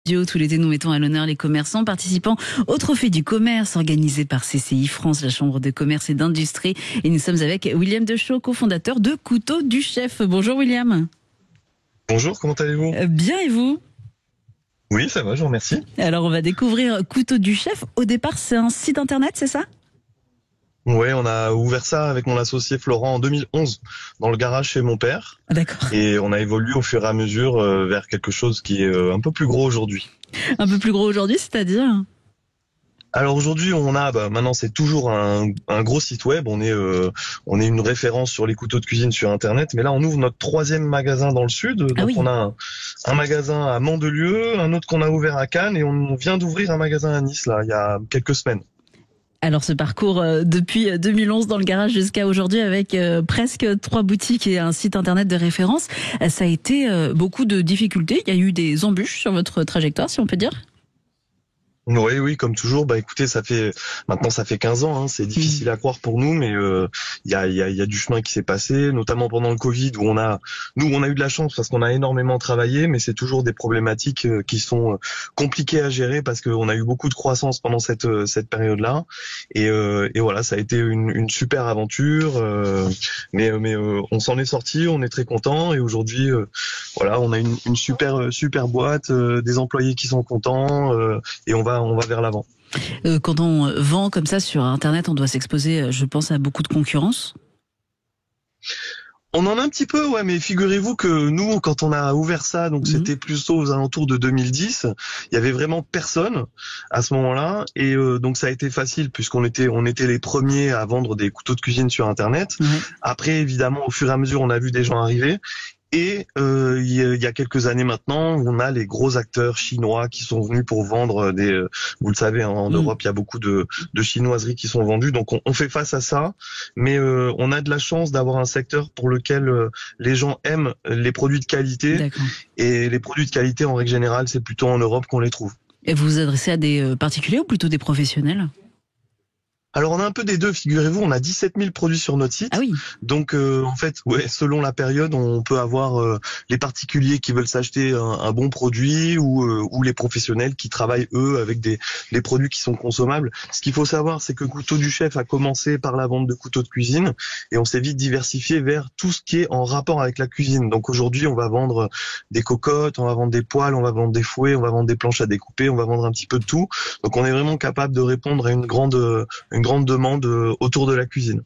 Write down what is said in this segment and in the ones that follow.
Tout l'été, nous mettons à l'honneur les commerçants participant au Trophée du commerce organisé par CCI France, la Chambre de commerce et d'industrie. Et nous sommes avec William Deschaux, cofondateur de Couteau du Chef. Bonjour William. Bonjour, comment allez-vous ? Bien et vous ? Oui, ça va, je vous remercie. Alors on va découvrir Couteau du Chef. Au départ, c'est un site internet, c'est ça ? Ouais, on a ouvert ça avec mon associé Florent en 2011 dans le garage chez mon père. D'accord. Et on a évolué au fur et à mesure vers quelque chose qui est un peu plus gros aujourd'hui. Un peu plus gros aujourd'hui, c'est-à-dire ? Alors aujourd'hui, on a maintenant c'est toujours un gros site web. On est une référence sur les couteaux de cuisine sur Internet. Mais là, on ouvre notre 3e magasin dans le sud. Donc on a un magasin à Mandelieu, un autre qu'on a ouvert à Cannes, et on vient d'ouvrir un magasin à Nice là il y a quelques semaines. Alors ce parcours depuis 2011 dans le garage jusqu'à aujourd'hui avec presque 3 boutiques et un site internet de référence, ça a été beaucoup de difficultés. Il y a eu des embûches sur votre trajectoire, si on peut dire ? Oui, comme toujours. Écoutez, ça fait 15 ans. Hein, c'est difficile à croire pour nous, mais il y a du chemin qui s'est passé, notamment pendant le Covid, où on a eu de la chance parce qu'on a énormément travaillé, mais c'est toujours des problématiques qui sont compliquées à gérer parce qu'on a eu beaucoup de croissance pendant cette période-là. Et voilà, ça a été une super aventure, mais on s'en est sorti, on est très content, et aujourd'hui, voilà, on a une super boîte, des employés qui sont contents, et on va vers l'avant. Quand on vend comme ça sur Internet, on doit s'exposer, je pense, à beaucoup de concurrence. On en a un petit peu, ouais, mais figurez-vous que nous, quand on a ouvert ça, donc c'était plutôt aux alentours de 2010, il y avait vraiment personne à ce moment-là, et donc ça a été facile puisqu'on était les premiers à vendre des couteaux de cuisine sur Internet. Ouais. Après, évidemment, au fur et à mesure, on a vu des gens arriver. Et il y a quelques années maintenant, on a les gros acteurs chinois qui sont venus pour vendre vous le savez, en Europe, il y a beaucoup de chinoiseries qui sont vendues, donc on fait face à ça, mais on a de la chance d'avoir un secteur pour lequel les gens aiment les produits de qualité. D'accord. Et les produits de qualité, en règle générale, c'est plutôt en Europe qu'on les trouve. Et vous vous adressez à des particuliers ou plutôt des professionnels ? Alors on a un peu des deux, figurez-vous, on a 17 000 produits sur notre site. Ah oui. Donc en fait, ouais, selon la période, on peut avoir les particuliers qui veulent s'acheter un bon produit ou les professionnels qui travaillent eux avec des produits qui sont consommables. Ce qu'il faut savoir, c'est que Couteau du Chef a commencé par la vente de couteaux de cuisine et on s'est vite diversifié vers tout ce qui est en rapport avec la cuisine. Donc aujourd'hui, on va vendre des cocottes, on va vendre des poêles, on va vendre des fouets, on va vendre des planches à découper, on va vendre un petit peu de tout. Donc on est vraiment capable de répondre à une grande demande autour de la cuisine.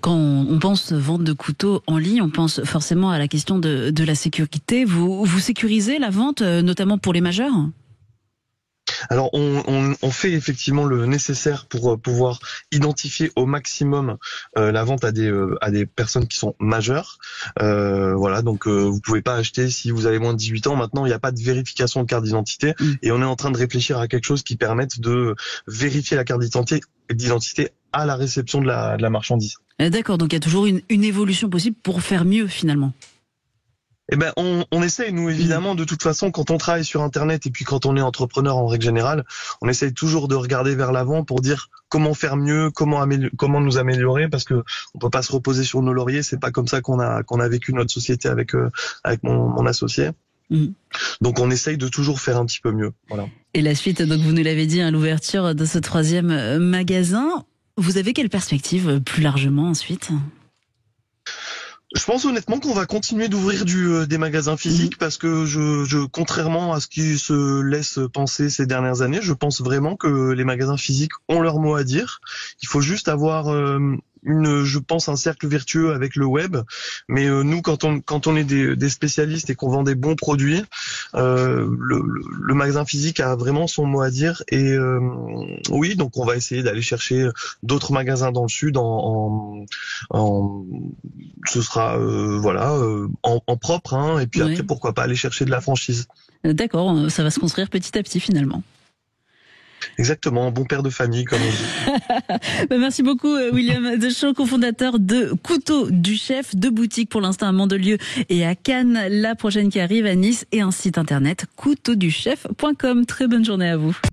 Quand on pense vente de couteaux en ligne, on pense forcément à la question de la sécurité. Vous sécurisez la vente, notamment pour les majeurs ? Alors on fait effectivement le nécessaire pour pouvoir identifier au maximum la vente à des personnes qui sont majeures. Voilà, donc vous pouvez pas acheter si vous avez moins de 18 ans. Maintenant, il n'y a pas de vérification de carte d'identité et on est en train de réfléchir à quelque chose qui permette de vérifier la carte d'identité à la réception de la marchandise. D'accord, donc il y a toujours une évolution possible pour faire mieux finalement. Eh ben, on essaye, nous, évidemment, de toute façon, quand on travaille sur Internet et puis quand on est entrepreneur en règle générale, on essaye toujours de regarder vers l'avant pour dire comment faire mieux, comment nous améliorer, parce que on peut pas se reposer sur nos lauriers. C'est pas comme ça qu'on a vécu notre société avec mon associé. Donc on essaye de toujours faire un petit peu mieux. Voilà. Et la suite, donc vous nous l'avez dit, l'ouverture de ce 3e magasin. Vous avez quelle perspective plus largement ensuite ? Je pense honnêtement qu'on va continuer d'ouvrir des magasins physiques parce que je contrairement à ce qui se laisse penser ces dernières années, je pense vraiment que les magasins physiques ont leur mot à dire. Il faut juste avoir je pense un cercle vertueux avec le web, mais nous quand on est des spécialistes et qu'on vend des bons produits, le magasin physique a vraiment son mot à dire et oui, donc on va essayer d'aller chercher d'autres magasins dans le sud ce sera en propre, hein, et puis après pourquoi pas aller chercher de la franchise. D'accord, ça va se construire petit à petit finalement. Exactement, un bon père de famille, comme on dit. Merci beaucoup, William Deschaux, cofondateur de Couteau du Chef, 2 boutiques pour l'instant à Mandelieu et à Cannes, la prochaine qui arrive à Nice, et un site internet couteauduchef.com. Très bonne journée à vous.